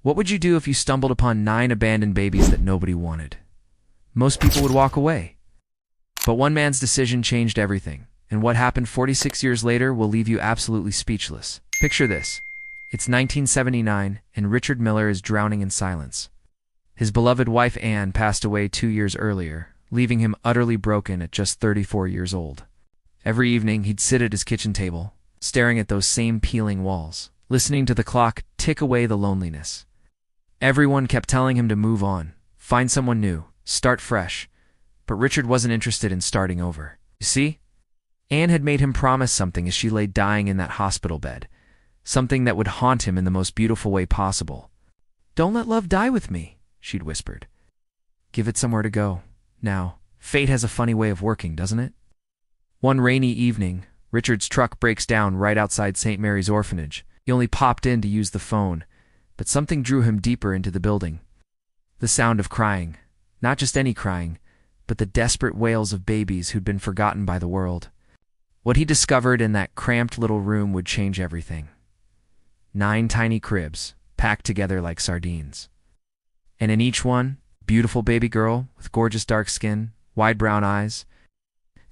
What would you do if you stumbled upon 9 abandoned babies that nobody wanted? Most people would walk away. But one man's decision changed everything, and what happened 46 years later will leave you absolutely speechless. Picture this. It's 1979, and Richard Miller is drowning in silence. His beloved wife Anne passed away 2 years earlier, leaving him utterly broken at just 34 years old. Every evening he'd sit at his kitchen table, staring at those same peeling walls, listening to the clock tick away the loneliness. Everyone kept telling him to move on, find someone new, start fresh, but Richard wasn't interested in starting over. You see? Anne had made him promise something as she lay dying in that hospital bed, something that would haunt him in the most beautiful way possible. "Don't let love die with me," she'd whispered. "Give it somewhere to go. Now, fate has a funny way of working, doesn't it?" One rainy evening, Richard's truck breaks down right outside St. Mary's Orphanage. He only popped in to use the phone, but something drew him deeper into the building. The sound of crying. Not just any crying, but the desperate wails of babies who'd been forgotten by the world. What he discovered in that cramped little room would change everything. 9 tiny cribs, packed together like sardines. And in each one, beautiful baby girl with gorgeous dark skin, wide brown eyes,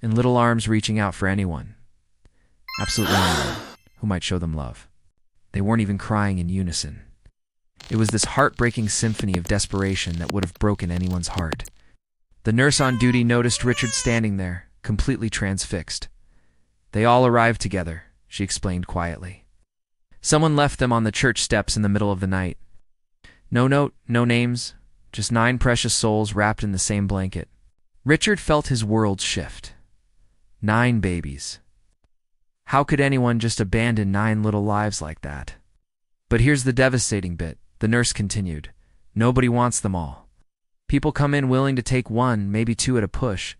and little arms reaching out for anyone. Absolutely anyone who might show them love. They weren't even crying in unison. It was this heartbreaking symphony of desperation that would have broken anyone's heart. The nurse on duty noticed Richard standing there, completely transfixed. "They all arrived together," she explained quietly. "Someone left them on the church steps in the middle of the night. No note, no names, just 9 precious souls wrapped in the same blanket." Richard felt his world shift. 9 babies. How could anyone just abandon 9 little lives like that? But here's the devastating bit, the nurse continued. Nobody wants them all. People come in willing to take 1, maybe 2 at a push,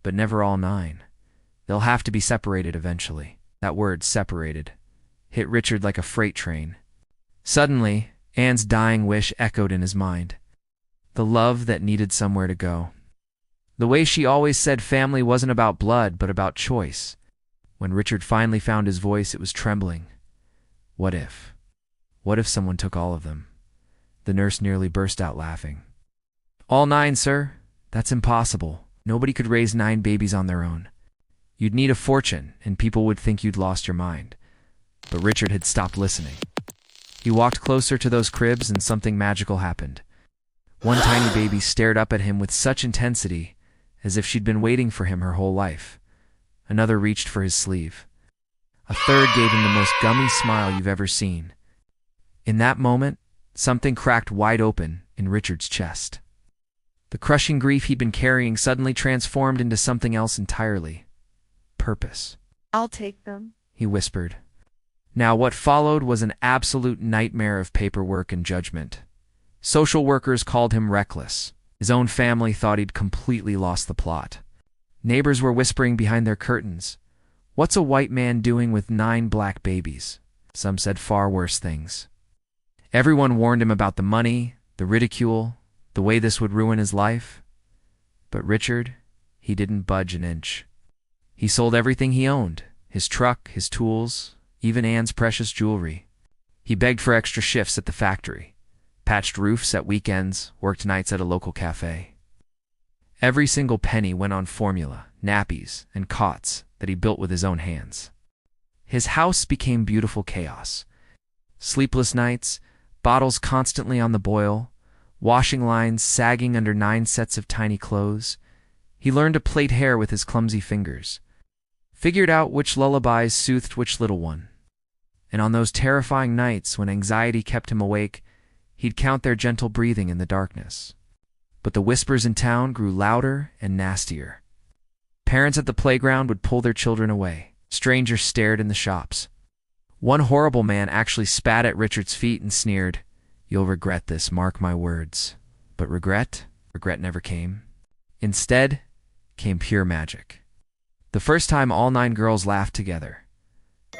but never all 9. They'll have to be separated eventually. That word, separated, hit Richard like a freight train. Suddenly, Anne's dying wish echoed in his mind. The love that needed somewhere to go. The way she always said family wasn't about blood, but about choice. When Richard finally found his voice, it was trembling. What if? What if someone took all of them? The nurse nearly burst out laughing. "All 9, sir? That's impossible. Nobody could raise 9 babies on their own. You'd need a fortune, and people would think you'd lost your mind." But Richard had stopped listening. He walked closer to those cribs, and something magical happened. One tiny baby stared up at him with such intensity, as if she'd been waiting for him her whole life. Another reached for his sleeve. A third gave him the most gummy smile you've ever seen. In that moment, something cracked wide open in Richard's chest. The crushing grief he'd been carrying suddenly transformed into something else entirely. Purpose. "I'll take them," he whispered. Now what followed was an absolute nightmare of paperwork and judgment. Social workers called him reckless. His own family thought he'd completely lost the plot. Neighbors were whispering behind their curtains, "What's a white man doing with 9 black babies?" Some said far worse things. Everyone warned him about the money, the ridicule, the way this would ruin his life. But Richard, he didn't budge an inch. He sold everything he owned, his truck, his tools, even Anne's precious jewelry. He begged for extra shifts at the factory, patched roofs at weekends, worked nights at a local cafe. Every single penny went on formula, nappies, and cots that he built with his own hands. His house became beautiful chaos. Sleepless nights, bottles constantly on the boil, washing lines sagging under 9 sets of tiny clothes. He learned to plait hair with his clumsy fingers, figured out which lullabies soothed which little one. And on those terrifying nights when anxiety kept him awake, he'd count their gentle breathing in the darkness. But the whispers in town grew louder and nastier. Parents at the playground would pull their children away. Strangers stared in the shops. One horrible man actually spat at Richard's feet and sneered, "You'll regret this, mark my words." But regret never came. Instead, came pure magic. The first time all 9 girls laughed together.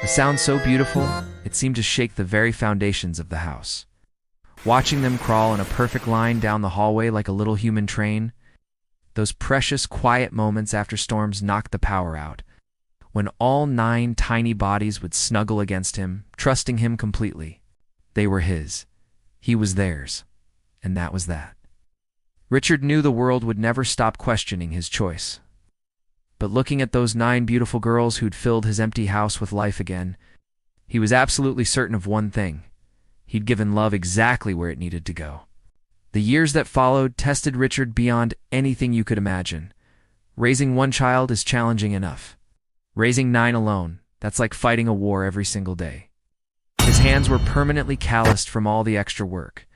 A sound so beautiful, it seemed to shake the very foundations of the house. Watching them crawl in a perfect line down the hallway like a little human train, those precious quiet moments after storms knocked the power out, when all 9 tiny bodies would snuggle against him, trusting him completely. They were his. He was theirs, and that was that. Richard knew the world would never stop questioning his choice. But looking at those 9 beautiful girls who'd filled his empty house with life again, he was absolutely certain of one thing. He'd given love exactly where it needed to go. The years that followed tested Richard beyond anything you could imagine. Raising one child is challenging enough. Raising 9 alone, that's like fighting a war every single day. His hands were permanently calloused from all the extra work.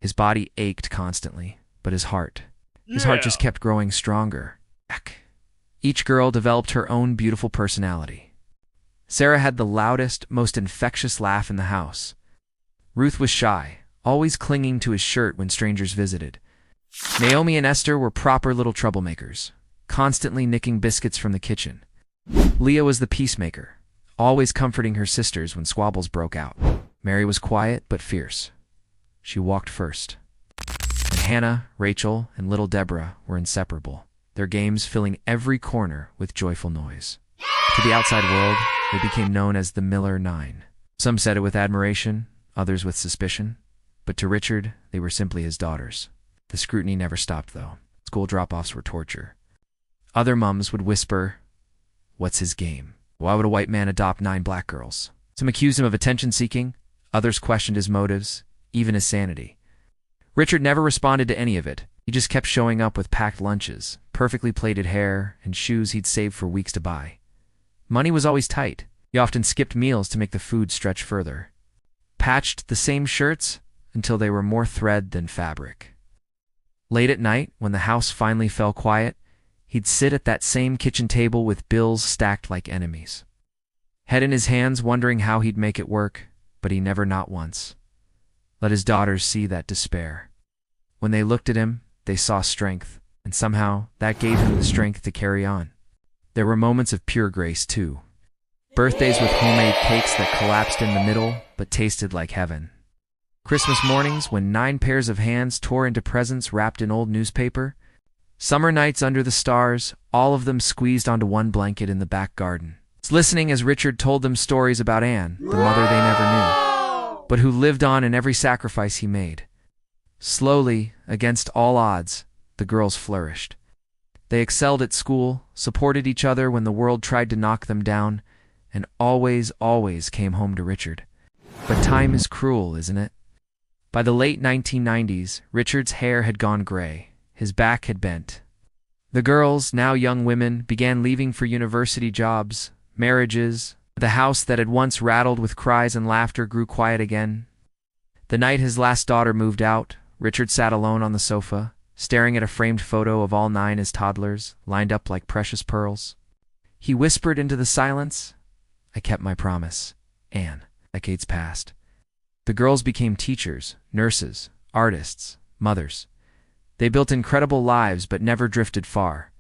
His body ached constantly, but his heart just kept growing stronger. Each girl developed her own beautiful personality. Sarah had the loudest, most infectious laugh in the house. Ruth was shy, always clinging to his shirt when strangers visited. Naomi and Esther were proper little troublemakers, constantly nicking biscuits from the kitchen. Leah was the peacemaker, always comforting her sisters when squabbles broke out. Mary was quiet but fierce. She walked first. And Hannah, Rachel, and little Deborah were inseparable, their games filling every corner with joyful noise. To the outside world, they became known as the Miller 9. Some said it with admiration, others with suspicion. But to Richard, they were simply his daughters. The scrutiny never stopped, though. School drop-offs were torture. Other mums would whisper, "What's his game? Why would a white man adopt 9 black girls?" Some accused him of attention-seeking, others questioned his motives, even his sanity. Richard never responded to any of it. He just kept showing up with packed lunches, perfectly plaited hair, and shoes he'd saved for weeks to buy. Money was always tight. He often skipped meals to make the food stretch further. Patched the same shirts until they were more thread than fabric. Late at night, when the house finally fell quiet, he'd sit at that same kitchen table with bills stacked like enemies. Head in his hands, wondering how he'd make it work, but he never, not once, let his daughters see that despair. When they looked at him, they saw strength, and somehow that gave him the strength to carry on. There were moments of pure grace, too. Birthdays with homemade cakes that collapsed in the middle, but tasted like heaven. Christmas mornings when 9 pairs of hands tore into presents wrapped in old newspaper. Summer nights under the stars, all of them squeezed onto one blanket in the back garden. Listening as Richard told them stories about Anne, the mother they never knew, but who lived on in every sacrifice he made. Slowly, against all odds, the girls flourished. They excelled at school, supported each other when the world tried to knock them down, and always, always came home to Richard. But time is cruel, isn't it? By the late 1990s, Richard's hair had gone gray. His back had bent. The girls, now young women, began leaving for university jobs, marriages. The house that had once rattled with cries and laughter grew quiet again. The night his last daughter moved out, Richard sat alone on the sofa, staring at a framed photo of all 9 as toddlers, lined up like precious pearls. He whispered into the silence, "I kept my promise, Anne." Decades passed. The girls became teachers, nurses, artists, mothers. They built incredible lives but never drifted far.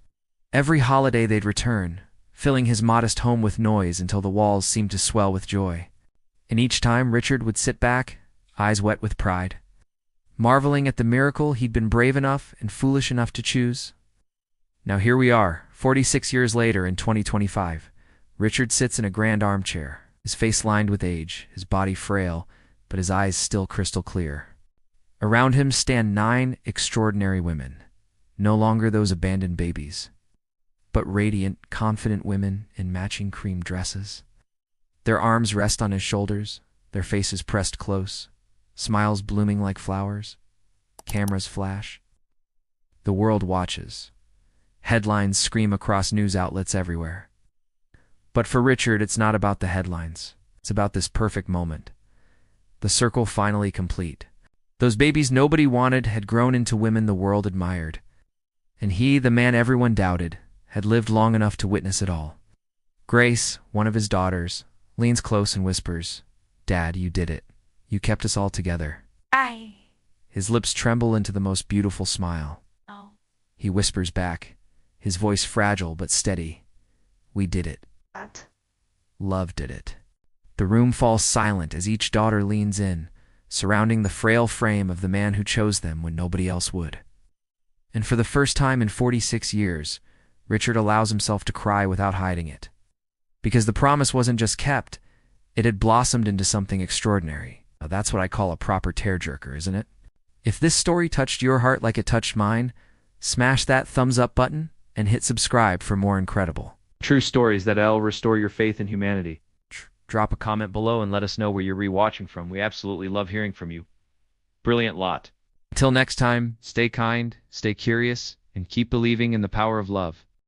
Every holiday they'd return, filling his modest home with noise until the walls seemed to swell with joy. And each time Richard would sit back, eyes wet with pride, marveling at the miracle he'd been brave enough and foolish enough to choose. Now here we are, 46 years later in 2025. Richard sits in a grand armchair, his face lined with age, his body frail, but his eyes still crystal clear. Around him stand 9 extraordinary women, no longer those abandoned babies, but radiant, confident women in matching cream dresses. Their arms rest on his shoulders, their faces pressed close, smiles blooming like flowers. Cameras flash. The world watches. Headlines scream across news outlets everywhere. But for Richard, it's not about the headlines. It's about this perfect moment. The circle finally complete. Those babies nobody wanted had grown into women the world admired. And he, the man everyone doubted, had lived long enough to witness it all. Grace, one of his daughters, leans close and whispers, "Dad, you did it. You kept us all together." His lips tremble into the most beautiful smile. No. He whispers back, his voice fragile but steady, "We did it. What? Love did it." The room falls silent as each daughter leans in, surrounding the frail frame of the man who chose them when nobody else would. And for the first time in 46 years, Richard allows himself to cry without hiding it. Because the promise wasn't just kept, it had blossomed into something extraordinary. Now, that's what I call a proper tearjerker, isn't it? If this story touched your heart like it touched mine, smash that thumbs up button and hit subscribe for more incredible True stories that'll restore your faith in humanity. Drop a comment below and let us know where you're rewatching from. We absolutely love hearing from you. Brilliant lot. Until next time, Stay kind, stay curious, and keep believing in the power of love.